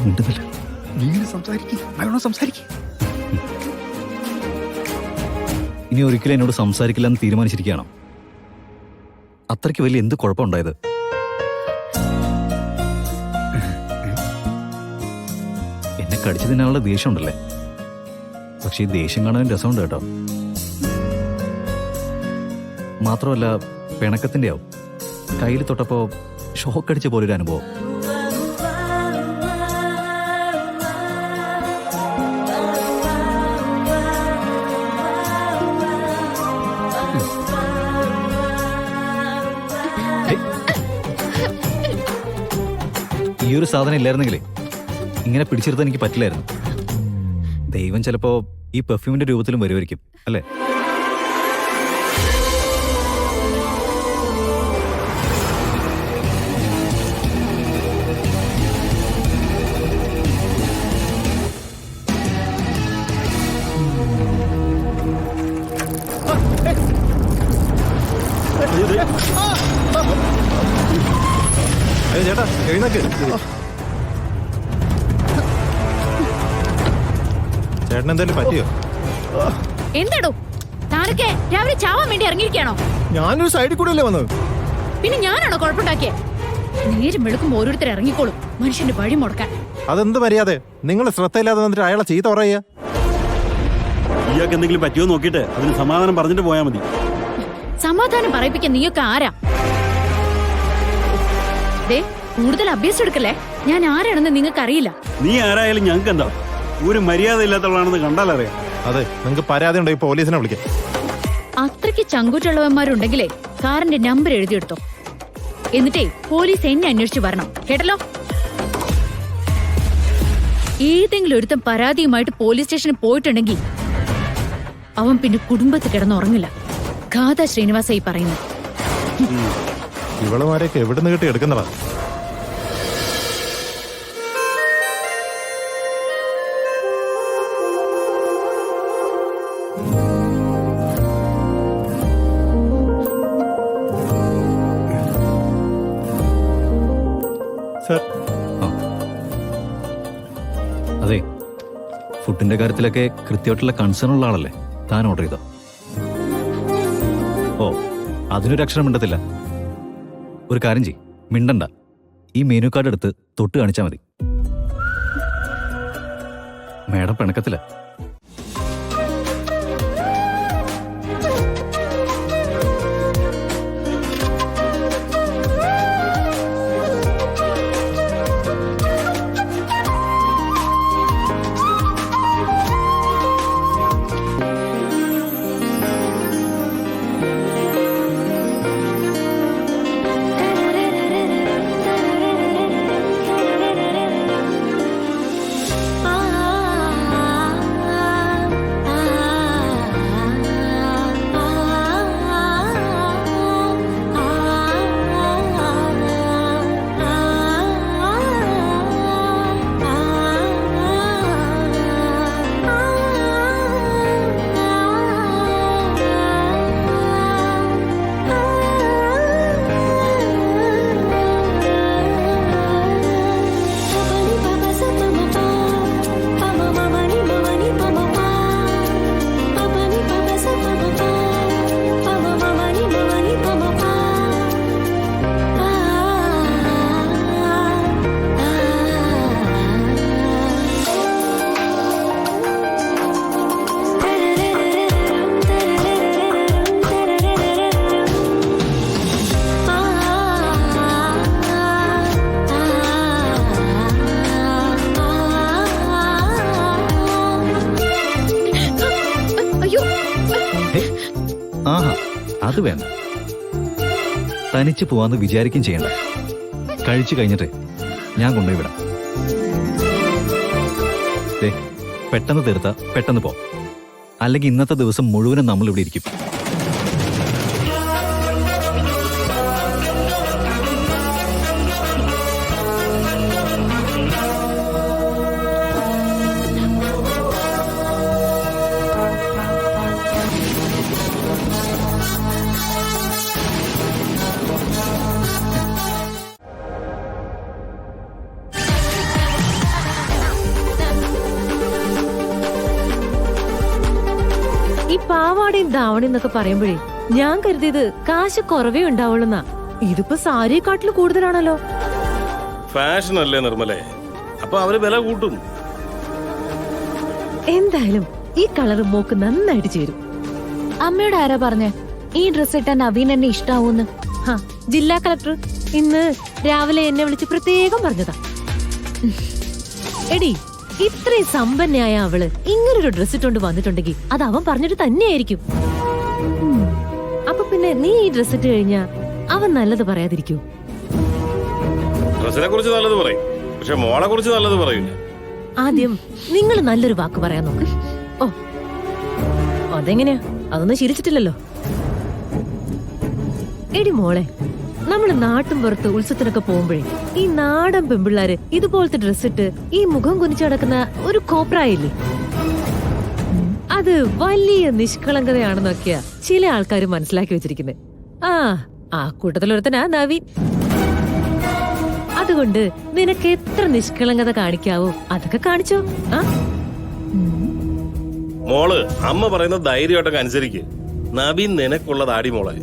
മിണ്ടുന്നില്ല. ഇനി ഒരിക്കലും എന്നോട് സംസാരിക്കില്ല എന്ന് തീരുമാനിച്ചിരിക്കുകയാണോ? അത്രയ്ക്ക് വലിയ എന്ത് കുഴപ്പമുണ്ടായത്? എന്നെ കടിച്ചു തിന്നാനുള്ള ദേഷ്യം ഉണ്ടല്ലേ? പക്ഷെ ഈ ദേഷ്യം കാണാൻ രസമുണ്ട് കേട്ടോ. മാത്രമല്ല പിണക്കത്തിന്റെ ആവും. കയ്യിൽ തൊട്ടപ്പോ ഷോക്ക് അടിച്ച പോലൊരു അനുഭവം. ഈ ഒരു സാധനം ഇല്ലായിരുന്നെങ്കിലേ ഇങ്ങനെ പിടിച്ചെടുത്താൻ എനിക്ക് പറ്റില്ലായിരുന്നു. ദൈവം ചിലപ്പോ ഈ പെർഫ്യൂമിന്റെ രൂപത്തിലും വരുമായിരിക്കും അല്ലേ? ചേട്ടാ എഴുന്നേക്ക്. ചേട്ടൻ എന്തായാലും പറ്റിയോ? എന്താടോ താനൊക്കെ രാവിലെ ചാവാൻ വേണ്ടി ഇറങ്ങിയിരിക്കണോ? ഞാനൊരു സൈഡിൽ കൂടെ അല്ലേ വന്നത്. പിന്നെ ഞാനാണോ കുഴപ്പമുണ്ടാക്കിയേ? നേരം വെളുക്കുമ്പോ ഓരോരുത്തർ ഇറങ്ങിക്കോളും മനുഷ്യന്റെ വഴി മുടക്കാൻ. അതെന്ത് മര്യാദ? നിങ്ങൾ ശ്രദ്ധയില്ലാതെ വന്നിട്ട് അയാളെ ചീത്ത പറയുക. ഇയാൾക്ക് എന്തെങ്കിലും പറ്റിയോ നോക്കിയിട്ട് അതിന് സമാധാനം പറഞ്ഞിട്ട് പോയാൽ മതി. സമാധാനം പറയിപ്പിക്കാൻ നീയൊക്കെ ആരാ? ദേ കൂടുതൽ അഭ്യാസം എടുക്കല്ലേ. ഞാൻ ആരാണെന്ന് നിങ്ങൾക്ക് അറിയില്ല. നീ ആരായാലും ഞങ്ങൾക്ക് എന്താ? ഒരു മര്യാദ ഇല്ലാത്തവളാണെന്ന് കണ്ടാലറിയാം. അതെ, നിങ്ങൾക്ക് പരാതി ഉണ്ടെങ്കിൽ പോലീസിനെ വിളിക്കാം. അത്രയ്ക്ക് ചങ്കൂറ്റുള്ളവന്മാരുണ്ടെങ്കിലേ കാറിന്റെ നമ്പർ എഴുതിയെടുത്തോ. എന്നിട്ടേ പോലീസ് എന്നെ അന്വേഷിച്ചു വരണം കേട്ടല്ലോ. ഏതെങ്കിലും ഒരുത്തം പരാതിയുമായിട്ട് പോലീസ് സ്റ്റേഷനിൽ പോയിട്ടുണ്ടെങ്കിൽ അവൻ പിന്നെ കുടുംബത്തിൽ കിടന്നുറങ്ങില്ല. ഗാഥ ശ്രീനിവാസായി പറയുന്നു. ഇവളുമാരെയൊക്കെ എവിടുന്ന് കിട്ടി എടുക്കുന്നതാ? അതെ, ഫുഡിന്റെ കാര്യത്തിലൊക്കെ കൃത്യമായിട്ടുള്ള കൺസേൺ ഉള്ള ആളല്ലേ താൻ ഓർഡർ ചെയ്തോ? ഓ, അതിനൊരു അക്ഷരം മിണ്ടത്തില്ല. ഒരു കാര്യം ചെയ്യ്, മിണ്ടണ്ട. ഈ മെനു കാർഡ് എടുത്ത് തൊട്ട് കാണിച്ചാൽ മതി. മേഡം പിണക്കത്തില്ല. ആഹാ, അത് വേണ്ട. തനിച്ച് പോവാന്ന് വിചാരിക്കും ചെയ്യണ്ട. കഴിച്ചു കഴിഞ്ഞിട്ട് ഞാൻ കൊണ്ടുപോയി വിടാം. പെട്ടെന്ന് തീർത്ത പെട്ടെന്ന് പോ. അല്ലെങ്കിൽ ഇന്നത്തെ ദിവസം മുഴുവനും നമ്മൾ ഇവിടെ ഇരിക്കും. പാവാടയും ധാവണയും എന്നൊക്കെ പറയുമ്പോഴേ ഞാൻ കരുതിയത് കാശ് കുറവേ ഉണ്ടാവുള്ളൂന്നാ. ഇതിപ്പോ സാരിയെക്കാട്ടില് കൂടുതലാണല്ലോ. ഫാഷൻ അല്ലേ നിർമ്മലേ, അപ്പൊ അവര് വില കൂട്ടും. എന്തായാലും ഈ കളറ് മോക്ക് നന്നായിട്ട് ചേരും. അമ്മയോട് ആരാ പറഞ്ഞേ ഈ ഡ്രസ് ഇട്ടാൻ നവീൻ എന്നെ ഇഷ്ടാവൂന്ന്? ഹാ, ജില്ലാ കളക്ടർ ഇന്ന് രാവിലെ എന്നെ വിളിച്ച് പ്രത്യേകം പറഞ്ഞതാ. എടി, ഇത്രയും സമ്പന്നയായ അവള് ഇങ്ങനൊരു ഡ്രസ് ഇട്ടോണ്ട് വന്നിട്ടുണ്ടെങ്കിൽ അത് അവൻ പറഞ്ഞിട്ട് തന്നെയായിരിക്കും. അപ്പൊ പിന്നെ നീ ഈ ഡ്രസ് ഇട്ട് കഴിഞ്ഞാ അവൻ നല്ലത് പറയാതിരിക്കൂ? ഡ്രസ്സിനെ കുറിച്ച് നല്ലത് പറയും, പക്ഷെ മോളെ കുറിച്ച് നല്ലത് പറയില്ല. ആദ്യം നിങ്ങൾ നല്ലൊരു വാക്ക് പറയാൻ നോക്ക്. ഓ, അതെങ്ങനെയാ? അതൊന്നും ശീലിച്ചിട്ടില്ലല്ലോ. എടി മോളെ, നമ്മള് നാട്ടും പുറത്ത് ഉത്സവത്തിനൊക്കെ പോകുമ്പോഴേ ഈ നാടൻ പെമ്പിള്ളാര് ഇതുപോലത്തെ ഡ്രസ്സിട്ട് ഈ മുഖം കുനിച്ചു നടക്കുന്ന ഒരു കോപ്രായില്ലേ, അത് വലിയ നിഷ്കളങ്കതയാണെന്നൊക്കെയാ ചില ആൾക്കാർ മനസ്സിലാക്കി വെച്ചിരിക്കുന്നത്. ആ കൂട്ടത്തിലൊരുത്തനാ നവീൻ. അതുകൊണ്ട് നിനക്ക് എത്ര നിഷ്കളങ്കത കാണിക്കാവോ അതൊക്കെ കാണിച്ചോ. മോള് അമ്മ പറയുന്ന ധൈര്യമായിട്ടൊക്കെ അനുസരിക്ക്. നവീൻ നിനക്കുള്ള താടി മോളെ.